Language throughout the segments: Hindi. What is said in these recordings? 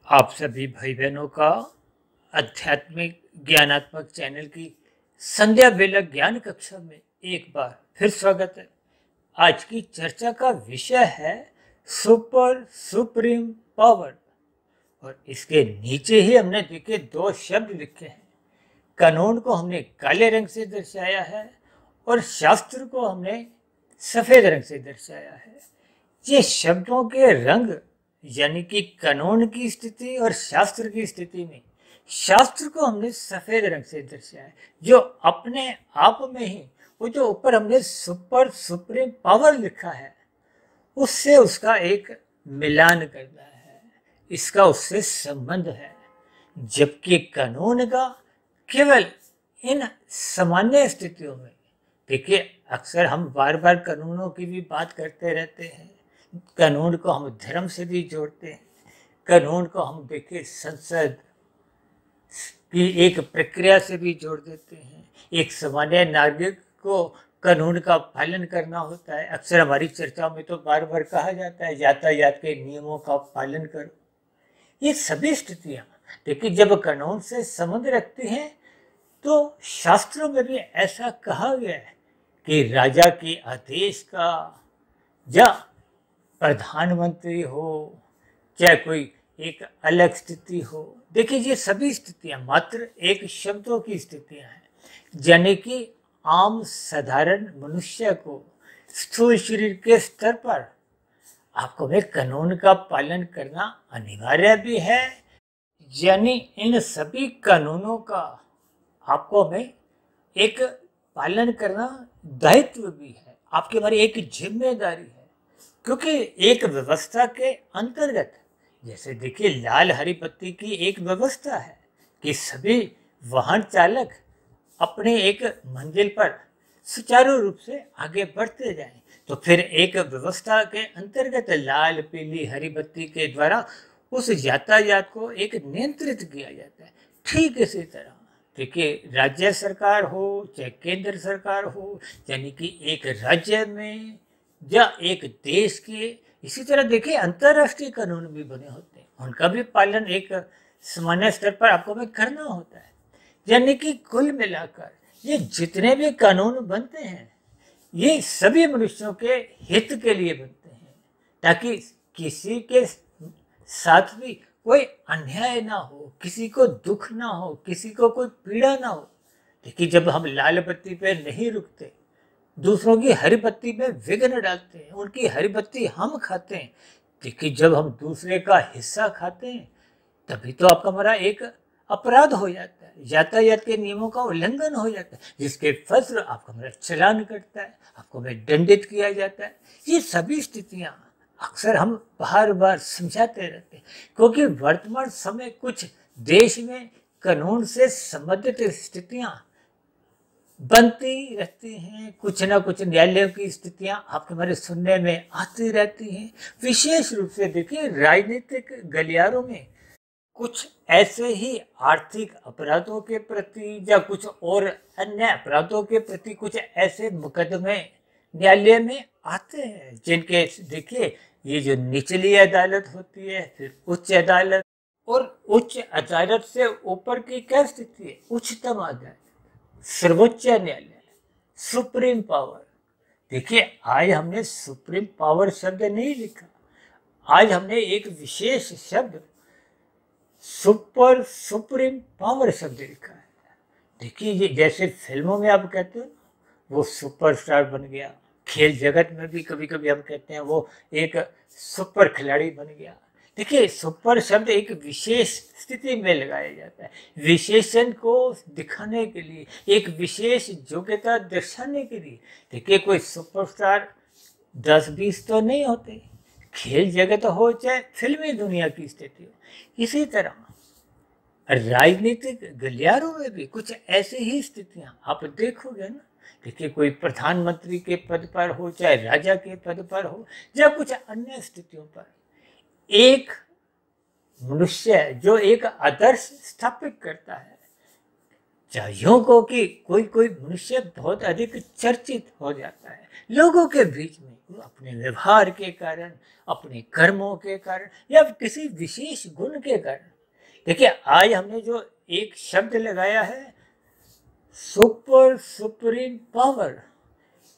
आप सभी भाई बहनों का आध्यात्मिक ज्ञानात्मक चैनल की संध्या बेला ज्ञान कक्षा में एक बार फिर स्वागत है। आज की चर्चा का विषय है सुपर सुप्रीम पावर और इसके नीचे ही हमने देखे दो शब्द लिखे हैं। कानून को हमने काले रंग से दर्शाया है और शास्त्र को हमने सफेद रंग से दर्शाया है। ये शब्दों के रंग यानी कि कानून की स्थिति और शास्त्र की स्थिति में शास्त्र को हमने सफेद रंग से दर्शाया है, जो अपने आप में ही वो जो ऊपर हमने सुपर सुप्रीम पावर लिखा है उससे उसका एक मिलान करना है, इसका उससे संबंध है। जबकि कानून का केवल इन सामान्य स्थितियों में, देखिए अक्सर हम बार बार कानूनों की भी बात करते रहते हैं। कानून को हम धर्म से भी जोड़ते हैं, कानून को हम देखिए संसद की एक प्रक्रिया से भी जोड़ देते हैं। एक सामान्य नागरिक को कानून का पालन करना होता है। अक्सर हमारी चर्चाओं में तो बार बार कहा जाता है यातायात के नियमों का पालन करो। ये सभी स्थितियाँ देखिए जब कानून से संबंध रखती हैं तो शास्त्रों में भी ऐसा कहा गया है कि राजा के आदेश का या प्रधानमंत्री हो चाहे कोई एक अलग स्थिति हो, देखिए ये सभी स्थितियां मात्र एक शब्दों की स्थितियां हैं, यानी कि आम साधारण मनुष्य को स्थूल शरीर के स्तर पर आपको में कानून का पालन करना अनिवार्य भी है। यानी इन सभी कानूनों का आपको में एक पालन करना दायित्व भी है, आपकी हमारी एक जिम्मेदारी है। क्योंकि एक व्यवस्था के अंतर्गत जैसे देखिए लाल हरी बत्ती की एक व्यवस्था है कि सभी वाहन चालक अपने एक मंजिल पर सुचारू रूप से आगे बढ़ते जाएं, तो फिर एक व्यवस्था के अंतर्गत लाल पीली हरी बत्ती के द्वारा उस यातायात को एक नियंत्रित किया जाता है। ठीक इसी तरह देखिए राज्य सरकार हो चाहे केंद्र सरकार हो, यानी कि एक राज्य में या एक देश के, इसी तरह देखिए अंतर्राष्ट्रीय कानून भी बने होते हैं, उनका भी पालन एक सामान्य स्तर पर आपको में करना होता है। यानी कि कुल मिलाकर ये जितने भी कानून बनते हैं ये सभी मनुष्यों के हित के लिए बनते हैं, ताकि किसी के साथ भी कोई अन्याय ना हो, किसी को दुख ना हो, किसी को कोई पीड़ा ना हो। देखिए जब हम लाल बत्ती पे नहीं रुकते, दूसरों की हरी बत्ती में विघ्न डालते हैं, उनकी हरी बत्ती हम खाते हैं, देखिए जब हम दूसरे का हिस्सा खाते हैं तभी तो आपका हमारा एक अपराध हो जाता है, यातायात के नियमों का उल्लंघन हो जाता है, जिसके फलस्वरूप आपका हमारा चालान कटता है, आपको हमें दंडित किया जाता है। ये सभी स्थितियाँ अक्सर हम बार बार समझाते रहते हैं, क्योंकि वर्तमान समय कुछ देश में कानून से संबंधित स्थितियाँ बनती रहती हैं, कुछ ना कुछ न्यायालयों की स्थितियां आपके हमारे सुनने में आती रहती हैं। विशेष रूप से देखिए राजनीतिक गलियारों में कुछ ऐसे ही आर्थिक अपराधों के प्रति या कुछ और अन्य अपराधों के प्रति कुछ ऐसे मुकदमे न्यायालय में आते हैं, जिनके देखिए ये जो निचली अदालत होती है, फिर उच्च अदालत, और उच्च अदालत से ऊपर की क्या स्थिति है, उच्चतम अदालत, सर्वोच्च न्यायालय, सुप्रीम पावर। देखिए आज हमने सुप्रीम पावर शब्द नहीं लिखा, आज हमने एक विशेष शब्द सुपर सुप्रीम पावर शब्द लिखा है। देखिए ये जैसे फिल्मों में आप कहते हो वो सुपरस्टार बन गया, खेल जगत में भी कभी कभी हम कहते हैं वो एक सुपर खिलाड़ी बन गया। देखिए सुपर शब्द एक विशेष स्थिति में लगाया जाता है, विशेषण को दिखाने के लिए, एक विशेष योग्यता दर्शाने के लिए। देखिए कोई सुपरस्टार 10-20 तो नहीं होते, खेल जगत हो चाहे फिल्मी दुनिया की स्थिति हो। इसी तरह राजनीतिक गलियारों में भी कुछ ऐसे ही स्थितियां आप देखोगे ना। देखिए कोई प्रधानमंत्री के पद पर हो चाहे राजा के पद पर हो या कुछ अन्य स्थितियों पर, एक मनुष्य जो एक आदर्श स्थापित करता है, चाहे यूं को कि कोई कोई मनुष्य बहुत अधिक चर्चित हो जाता है लोगों के बीच में, अपने व्यवहार के कारण, अपने कर्मों के कारण या किसी विशेष गुण के कारण। देखिए आज हमने जो एक शब्द लगाया है सुपर सुप्रीम पावर,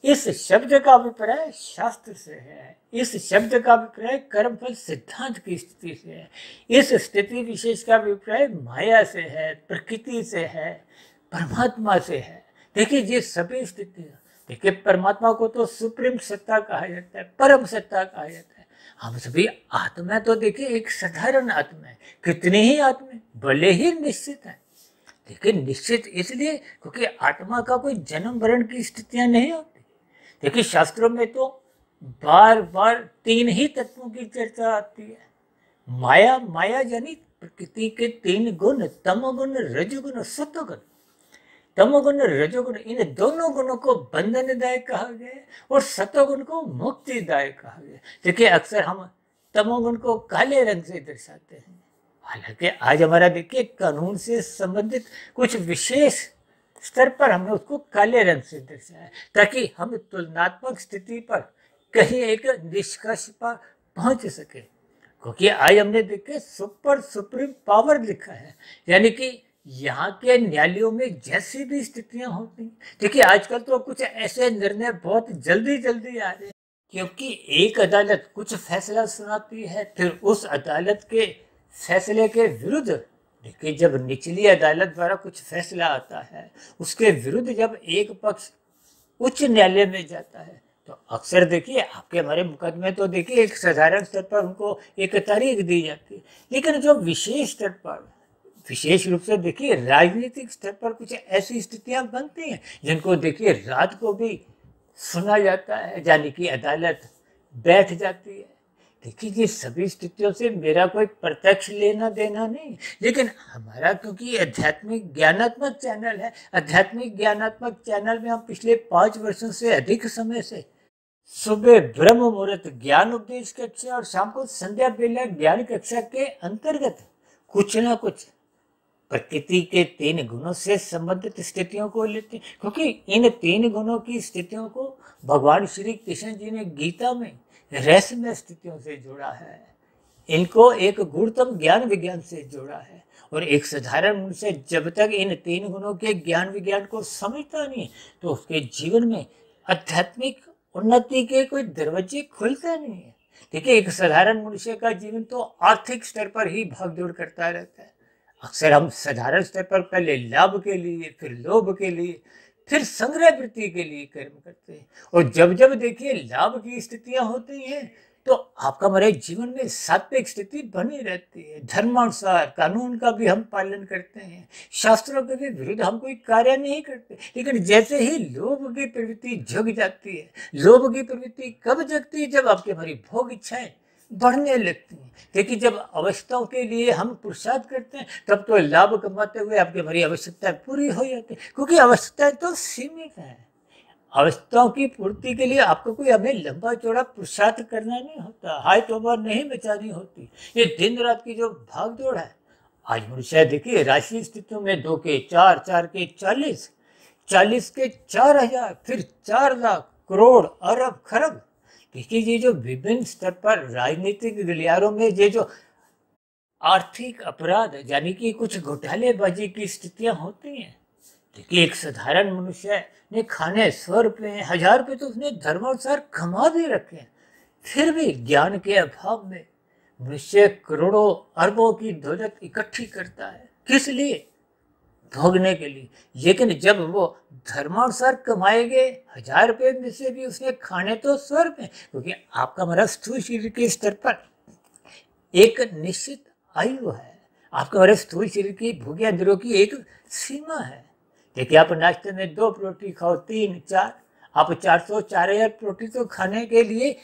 इस शब्द का अभिप्राय शास्त्र से है, इस शब्द का अभिप्राय कर्मफल सिद्धांत की स्थिति से है, इस स्थिति विशेष का अभिप्राय माया से है, प्रकृति से है, परमात्मा से है। देखिए ये सभी स्थितियां, देखिए परमात्मा को तो सुप्रीम सत्ता कहा जाता है, परम सत्ता कहा जाता है। हम सभी आत्मा तो देखिए एक साधारण आत्मा है, कितनी ही आत्मा भले ही निश्चित है। देखिए निश्चित इसलिए क्योंकि आत्मा का कोई जन्म मरण की स्थितियां नहीं होती। देखिए शास्त्रों में तो बार बार तीन ही तत्वों की चर्चा आती है। माया, माया यानी प्रकृति के तीन गुण, तमोगुण, रजोगुण और सत्वगुण। तमोगुण और रजोगुण, इन दोनों गुणों को बंधनदायक कहा गया है और सत्वगुण को मुक्तिदायक कहा गया है। देखिए अक्सर हम तमोगुण को काले रंग से दर्शाते हैं, हालांकि आज हमारा देखिए कानून से संबंधित कुछ विशेष स्तर पर हमने उसको काले रंग से दर्शाया ताकि हम तुलनात्मक स्थिति पर कहीं एक निष्कर्ष पर पहुंच सके। क्योंकि आज हमने देखे सुपर सुप्रीम पावर लिखा है, यानी कि यहाँ के न्यायालयों में जैसी भी स्थितियां होती हैं। देखिए आजकल तो कुछ ऐसे निर्णय बहुत जल्दी जल्दी आ रहे हैं, क्योंकि एक अदालत कुछ फैसला सुनाती है, फिर उस अदालत के फैसले के विरुद्ध, देखिए जब निचली अदालत द्वारा कुछ फैसला आता है उसके विरुद्ध जब एक पक्ष उच्च न्यायालय में जाता है तो अक्सर देखिए आपके हमारे मुकदमे तो देखिए एक साधारण स्तर पर उनको एक तारीख दी जाती है, लेकिन जो विशेष स्तर पर, विशेष रूप से देखिए राजनीतिक स्तर पर कुछ ऐसी स्थितियां बनती हैं जिनको देखिए रात को भी सुना जाता है, यानी कि अदालत बैठ जाती है। देखिए ये सभी स्थितियों से मेरा कोई प्रत्यक्ष लेना देना नहीं, लेकिन हमारा क्योंकि आध्यात्मिक ज्ञानात्मक चैनल है, आध्यात्मिक ज्ञानात्मक चैनल में हम पिछले 5 वर्षों से अधिक समय से सुबह ब्रह्म मुहूर्त ज्ञान उपदेश कक्षा और शाम को संध्या बेला ज्ञान कक्षा के अंतर्गत कुछ ना कुछ प्रकृति के 3 गुणों से संबंधित स्थितियों को लेते हैं, क्योंकि इन 3 गुणों की स्थितियों को भगवान श्री कृष्ण जी ने गीता में रहस्यमय स्थितियों से जोड़ा है, इनको एक गुणतम ज्ञान विज्ञान से जोड़ा है। और एक साधारण मनुष्य जब तक इन 3 गुणों के ज्ञान विज्ञान को समझता नहीं तो उसके जीवन में आध्यात्मिक उन्नति के कोई दरवाजे खुलते नहीं है। देखिए एक साधारण मनुष्य का जीवन तो आर्थिक स्तर पर ही भागदौड़ करता रहता है। अक्सर हम साधारण स्तर पर पहले लाभ के लिए, फिर लोभ के लिए, फिर संग्रह वृत्ति के लिए कर्म करते हैं, और जब जब देखिए लाभ की स्थितियां होती हैं तो आपका हमारे जीवन में सात्विक स्थिति बनी रहती है। धर्मानुसार कानून का भी हम पालन करते हैं, शास्त्रों के भी विरुद्ध हम कोई कार्य नहीं करते, लेकिन जैसे ही लोभ की प्रवृत्ति जग जाती है, लोभ की प्रवृत्ति कब जगती है? जब आपकी हमारी भोग इच्छाएं बढ़ने लगती हैं। देखिए जब अवस्थाओं के लिए हम पुरुषार्थ करते हैं तब तो लाभ कमाते हुए आपकी हमारी आवश्यकताएं पूरी हो जाती है, क्योंकि आवश्यकताएं तो सीमित है। आवश्यकताओं की पूर्ति के लिए आपको कोई हमें लंबा चौड़ा पुरुषार्थ करना नहीं होता, हाय तौबा नहीं बचानी होती। ये दिन रात की जो भाग दौड़ है, आज मनुष्य देखिए राशि स्थितियों में 2 के 4, 4 के 40, 40 के 4000, फिर 4 लाख, करोड़, अरब, खरब। देखिए ये जो विभिन्न स्तर पर राजनीतिक गलियारों में ये जो आर्थिक अपराध यानी कि कुछ घोटालेबाजी की स्थितियां होती हैं। देखिए एक साधारण मनुष्य ने खाने 100 रुपये, 1000 रुपये तो उसने धर्मानुसार कमा भी रखे हैं, फिर भी ज्ञान के अभाव में मनुष्य करोड़ों अरबों की दौलत इकट्ठी करता है। किस लिए? भोगने के लिए। लेकिन जब वो धर्मानुसार कमाए गए 1000 रुपये में से भी उसने खाने तो 100 रुपये, क्योंकि आपका हमारा स्थूल शरीर के स्तर पर एक निश्चित आयु है, आपके हमारे स्थूल शरीर की भूख इंद्रियों की एक सीमा है। देखिए आप नाश्ते में 2 रोटी खाओ, 3, 4, आप 400, 4000 रोटी तो खाने के लिए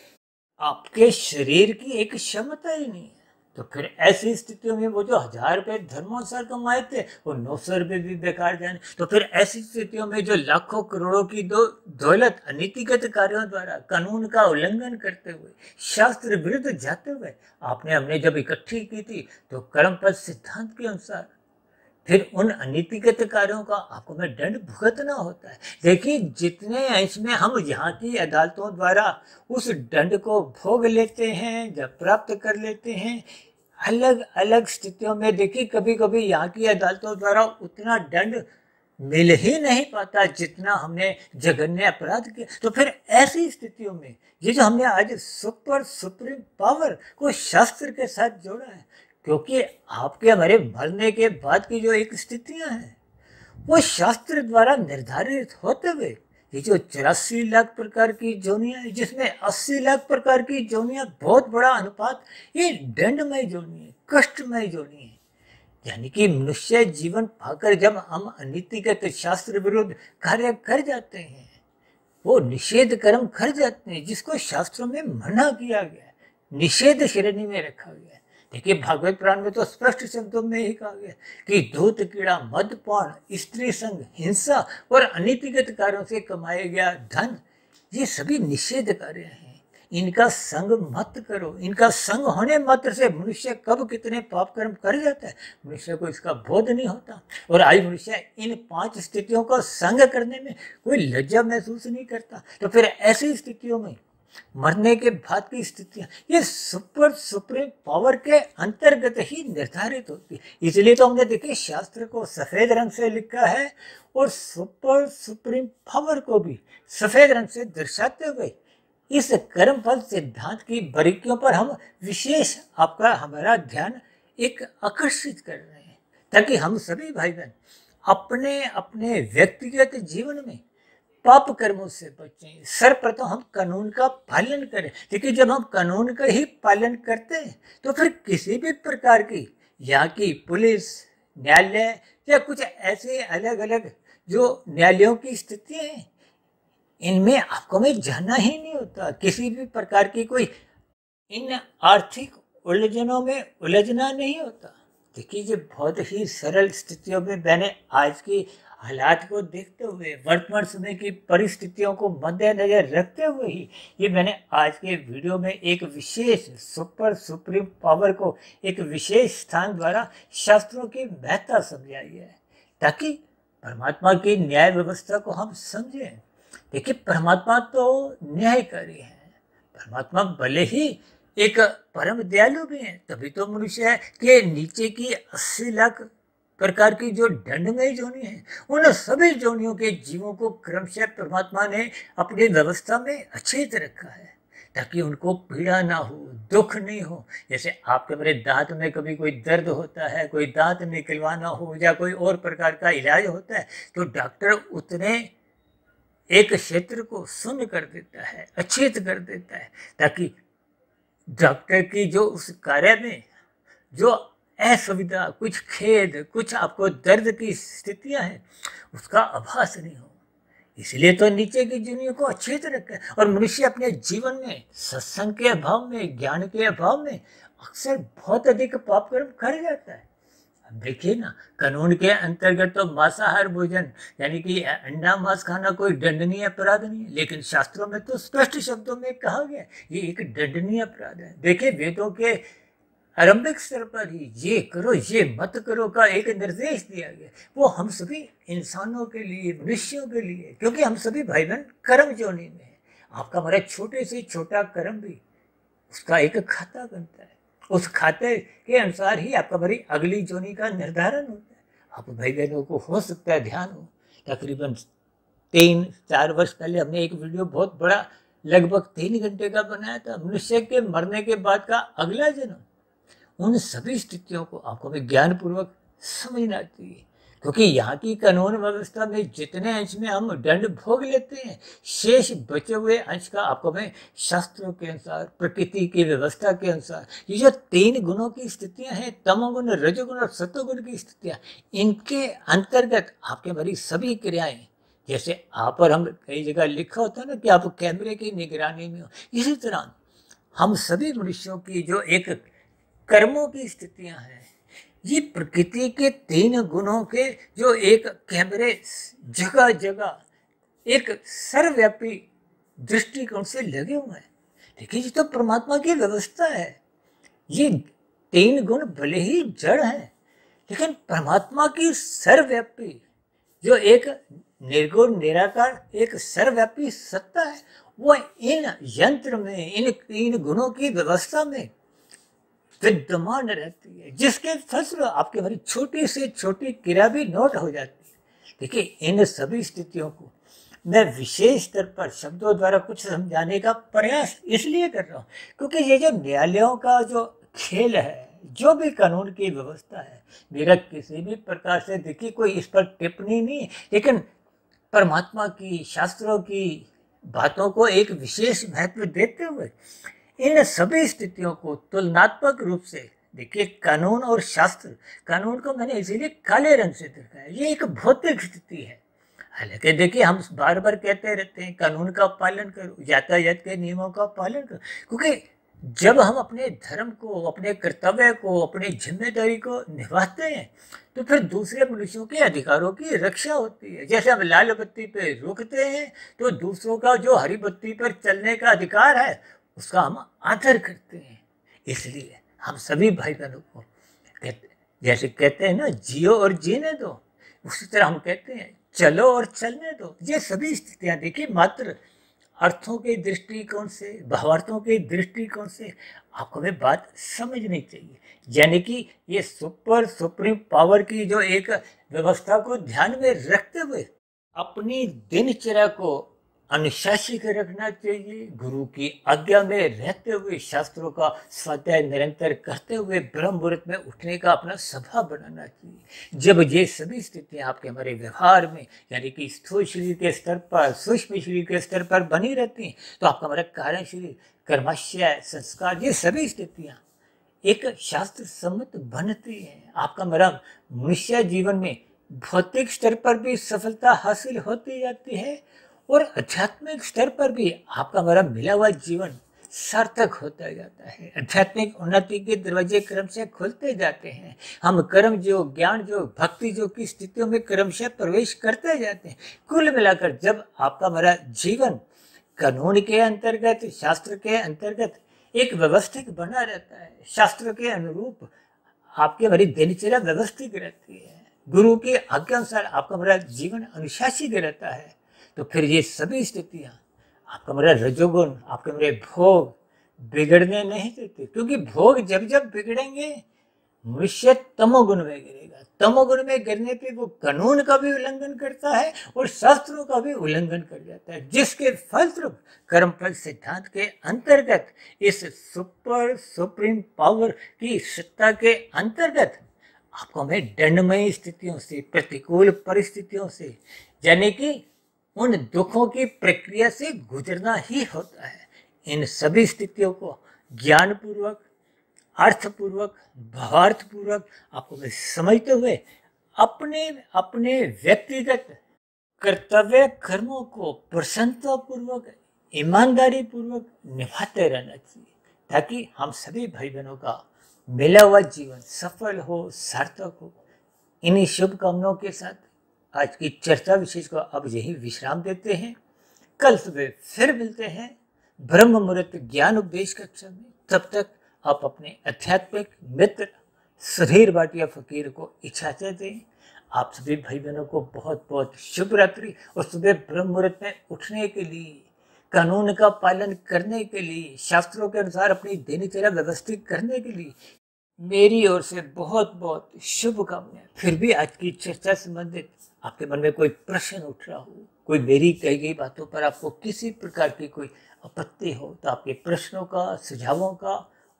आपके शरीर की एक क्षमता ही नहीं है। तो फिर ऐसी स्थितियों में वो जो 1000 रुपये धर्मानुसार कमाए थे वो 900 रुपये भी बेकार जाने। तो फिर ऐसी स्थितियों में जो लाखों करोड़ों की दौलत अनीतिगत कार्यों द्वारा कानून का उल्लंघन करते हुए, शास्त्र विरुद्ध जाते हुए आपने हमने जब इकट्ठी की थी तो कर्मफल सिद्धांत के अनुसार फिर उन अनीतिगत कार्यों का आपको में दंड भुगतना होता है। देखिए जितने अंश में हम यहाँ की अदालतों द्वारा उस दंड को भोग लेते हैं, जब प्राप्त कर लेते हैं, अलग अलग स्थितियों में देखिए, कभी कभी यहाँ की अदालतों द्वारा उतना दंड मिल ही नहीं पाता जितना हमने जघन्य अपराध किया। तो फिर ऐसी स्थितियों में ये जो हमने आज सुप्रीम पावर को शास्त्र के साथ जोड़ा है, क्योंकि आपके हमारे मरने के बाद की जो एक स्थितियां हैं वो शास्त्र द्वारा निर्धारित होते हुए, ये जो 84 लाख प्रकार की जोनियां है, जिसमें 80 लाख प्रकार की जोनियां, बहुत बड़ा अनुपात ये दंडमय जोनी है, कष्टमय जोनी है। यानी कि मनुष्य जीवन पाकर जब हम अनीतिगत शास्त्र विरुद्ध कार्य कर जाते हैं, वो निषेध कर्म कर जाते हैं जिसको शास्त्रों में मना किया गया है, निषेध श्रेणी में रखा गया है। देखिए भागवत पुराण में तो स्पष्ट शब्दों में ही कहा गया कि धूत कीड़ा, मदपान, स्त्री संग, हिंसा और अनीतिगत कार्यों से कमाया गया धन, ये सभी निषेध कार्य हैं। इनका संग मत करो। इनका संग होने मात्र से मनुष्य कब कितने पाप कर्म कर जाता है मनुष्य को इसका बोध नहीं होता। और आज मनुष्य इन 5 स्थितियों का संग करने में कोई लज्जा महसूस नहीं करता। तो फिर ऐसी स्थितियों में मरने के बाद की स्थितियां ये सुप्रीम पावर के अंतर्गत ही निर्धारित होती है। इसलिए तो हमने देखिए शास्त्र को सफेद रंग से लिखा है और सुप्रीम पावर को भी सफेद रंग से दर्शाते हुए इस कर्मफल सिद्धांत की बारीकियों पर हम विशेष हमारा ध्यान एक आकर्षित कर रहे हैं, ताकि हम सभी भाई बहन अपने अपने व्यक्तिगत जीवन में पाप कर्मों से बचें। सर्वप्रथम हम कानून का पालन करें। देखिए जब हम कानून का ही पालन करते हैं तो फिर किसी भी प्रकार की यहाँ की पुलिस, न्यायालय या कुछ ऐसे अलग अलग जो न्यायालयों की स्थितियां हैं, इनमें आपको में जाना ही नहीं होता। किसी भी प्रकार की कोई इन आर्थिक उलझनों में उलझना नहीं होता। देखिए ये बहुत ही सरल स्थितियों में मैंने आज की हालात को देखते हुए, वर्तमान समय की परिस्थितियों को मद्देनजर रखते हुए ही ये मैंने आज के वीडियो में एक विशेष सुप्रीम पावर को एक विशेष स्थान द्वारा शास्त्रों की महत्ता समझाई है, ताकि परमात्मा की न्याय व्यवस्था को हम समझें। देखिए परमात्मा तो न्यायकारी है। परमात्मा भले ही एक परम दयालु भी है, तभी तो मनुष्य के नीचे की 80 लाख प्रकार की जो दंडमय जोनी है, उन सभी जोनियों के जीवों को क्रमशः परमात्मा ने अपनी व्यवस्था में अच्छेत रखा है, ताकि उनको पीड़ा ना हो, दुख नहीं हो। जैसे आपके मेरे दांत में कभी कोई दर्द होता है, कोई दांत निकलवाना हो या कोई और प्रकार का इलाज होता है, तो डॉक्टर उतने एक क्षेत्र को शून्य कर देता है, अच्छेत कर देता है, ताकि डॉक्टर की जो उस कार्य में जो असुविधा, कुछ खेद, कुछ आपको दर्द की स्थितियां हैं, उसका आभास नहीं हो। इसलिए तो नीचे की दुनिया को अच्छेत रखा है। और मनुष्य अपने जीवन में सत्संग के अभाव में, ज्ञान के अभाव में अक्सर बहुत अधिक पाप कर्म कर जाता है। अब देखिए ना, कानून के अंतर्गत तो मांसाहार भोजन यानी कि अंडा मांस खाना कोई दंडनीय अपराध नहीं है, लेकिन शास्त्रों में तो स्पष्ट शब्दों में कहा गया ये एक दंडनीय अपराध है। देखिए वेदों के आरंभिक स्तर पर ही ये करो ये मत करो का एक निर्देश दिया गया। वो हम सभी इंसानों के लिए, मनुष्यों के लिए, क्योंकि हम सभी भाई बहन कर्म जोनी में है। आपका हमारा छोटे से छोटा कर्म भी उसका एक खाता बनता है। उस खाते के अनुसार ही आपका हमारी अगली जोनी का निर्धारण होता है। आप भाई बहनों को हो सकता है ध्यान हो, तकरीबन 3-4 वर्ष पहले हमने एक वीडियो बहुत बड़ा लगभग 3 घंटे का बनाया था, मनुष्य के मरने के बाद का अगला जन्म। उन सभी स्थितियों को आपको भी ज्ञान पूर्वक समझना चाहिए, क्योंकि यहाँ की कानून व्यवस्था में जितने अंश में हम दंड भोग लेते हैं, शेष बचे हुए अंश का आपको मैं शास्त्रों के अनुसार, प्रकृति की व्यवस्था के अनुसार, ये जो 3 गुणों की स्थितियां हैं, तमोगुण, रजोगुण और सतोगुण की स्थितियां, इनके अंतर्गत आपके हमारी सभी क्रियाएं, जैसे आप और हम कई जगह लिखा होता है ना कि आप कैमरे की निगरानी में हो, इसी तरह हम सभी मनुष्यों की जो एक कर्मों की स्थितियां हैं, ये प्रकृति के 3 गुणों के जो एक कैमरे जगह जगह एक सर्वव्यापी दृष्टिकोण से लगे हुए हैं। देखिए ये तो परमात्मा की व्यवस्था है। ये 3 गुण भले ही जड़ हैं, लेकिन परमात्मा की सर्वव्यापी जो एक निर्गुण निराकार एक सर्वव्यापी सत्ता है, वो इन यंत्र में, इन 3 गुणों की व्यवस्था में विद्यमान रहती है, जिसके फलस्वरूप आपके हमारी छोटी से छोटी क्रिया भी नोट हो जाती है। देखिए, इन सभी स्थितियों को मैं विशेष स्तर पर शब्दों द्वारा कुछ समझाने का प्रयास इसलिए कर रहा हूँ क्योंकि ये जो न्यायालयों का जो खेल है, जो भी कानून की व्यवस्था है, मेरा किसी भी प्रकार से देखिए कोई इस पर टिप्पणी नहीं है, लेकिन परमात्मा की, शास्त्रों की बातों को एक विशेष महत्व देते हुए इन सभी स्थितियों को तुलनात्मक रूप से देखिए, कानून और शास्त्र, कानून को मैंने इसीलिए काले रंग से देखा है, ये एक भौतिक स्थिति है। हालांकि देखिए, हम बार बार कहते रहते हैं कानून का पालन करो, यातायात के नियमों का पालन करो, क्योंकि जब हम अपने धर्म को, अपने कर्तव्य को, अपनी जिम्मेदारी को निभाते हैं तो फिर दूसरे मनुष्यों के अधिकारों की रक्षा होती है। जैसे हम लाल बत्ती पे रुकते हैं तो दूसरों का जो हरी बत्ती पर चलने का अधिकार है उसका हम आदर करते हैं। इसलिए हम सभी भाई बहनों को कहते, जैसे कहते हैं ना, जियो और जीने दो, उसी तरह हम कहते हैं चलो और चलने दो। ये सभी स्थितियां देखिए मात्र अर्थों के दृष्टिकोण से, भावार्थों के दृष्टिकोण से आपको हमें बात समझनी चाहिए। यानी कि ये सुप्रीम पावर की जो एक व्यवस्था को ध्यान में रखते हुए अपनी दिनचर्या को अनुशासित रखना चाहिए, गुरु की आज्ञा में रहते हुए, शास्त्रों का स्वाध्याय निरंतर करते हुए ब्रह्म मुहूर्त में उठने का अपना स्वभाव बनाना चाहिए। जब ये सभी स्थितियां आपके हमारे व्यवहार में, यानी कि स्थूल शरीर के स्तर पर, सूक्ष्म शरीर के स्तर पर बनी रहती हैं, तो आपका हमारा कारण शरीर, कर्माशय, संस्कार, ये सभी स्थितियां एक शास्त्र सम्मत बनती है। आपका हमारा मनुष्य जीवन में भौतिक स्तर पर भी सफलता हासिल होती जाती है और आध्यात्मिक स्तर पर भी आपका हमारा मिला हुआ जीवन सार्थक होता जाता है। आध्यात्मिक उन्नति के दरवाजे क्रमशः खुलते जाते हैं। हम कर्म जो, ज्ञान जो, भक्ति जो की स्थितियों में क्रमशः प्रवेश करते जाते हैं। कुल मिलाकर जब आपका हमारा जीवन कानून के अंतर्गत, शास्त्र के अंतर्गत एक व्यवस्थित बना रहता है, शास्त्र के अनुरूप आपकी हमारी दिनचर्या व्यवस्थित रहती है, गुरु के आज्ञा अनुसार आपका हमारा जीवन अनुशासित रहता है, तो फिर ये सभी स्थितियां आपका हमारा रजोगुण, आपके हमारे भोग बिगड़ने नहीं देते। क्योंकि भोग जब जब बिगड़ेंगे मनुष्य तमोगुण में गिरेगा। तमोगुण में गिरने पे वो कानून का भी उल्लंघन करता है और शास्त्रों का भी उल्लंघन कर जाता है, जिसके फलस्वरूप कर्मफल सिद्धांत के अंतर्गत, इस सुप्रीम पावर की सत्ता के अंतर्गत आपको हमें दंडमयी स्थितियों से, प्रतिकूल परिस्थितियों से, यानी कि उन दुखों की प्रक्रिया से गुजरना ही होता है। इन सभी स्थितियों को ज्ञानपूर्वक, अर्थपूर्वक, भावार्थपूर्वक आपको मैं समझते हुए अपने अपने व्यक्तिगत कर्तव्य कर्मों को प्रसन्नतापूर्वक, ईमानदारी पूर्वक निभाते रहना चाहिए, ताकि हम सभी भाई बहनों का मिला हुआ जीवन सफल हो, सार्थक हो। इन्हीं शुभकामनाओं के साथ आज की चर्चा विशेष को अब यही विश्राम देते हैं। कल सुबह फिर मिलते हैं ब्रह्म मुहूर्त ज्ञान उपदेश कक्षा में। तब तक आप अपने आध्यात्मिक मित्र सुधीर भाटिया फकीर को इजाजत दें। आप सभी भाई बहनों को बहुत बहुत शुभ रात्रि। और सुबह ब्रह्म मुहूर्त में उठने के लिए, कानून का पालन करने के लिए, शास्त्रों के अनुसार अपनी दिनचर्या व्यवस्थित करने के लिए मेरी ओर से बहुत बहुत शुभकामनाएं। फिर भी आज की चर्चा संबंधित आपके मन में कोई प्रश्न उठ रहा हो, कोई मेरी कही गई बातों पर आपको किसी प्रकार की कोई आपत्ति हो, तो आपके प्रश्नों का, सुझावों का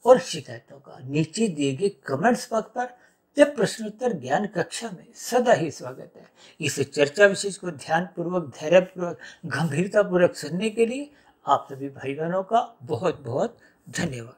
और शिकायतों का नीचे दिए गए कमेंट्स बॉक्स पर जब प्रश्नोत्तर ज्ञान कक्षा में सदा ही स्वागत है। इस चर्चा विशेष को ध्यानपूर्वक, धैर्यपूर्वक, गंभीरतापूर्वक सुनने के लिए आप सभी भाई बहनों का बहुत बहुत धन्यवाद।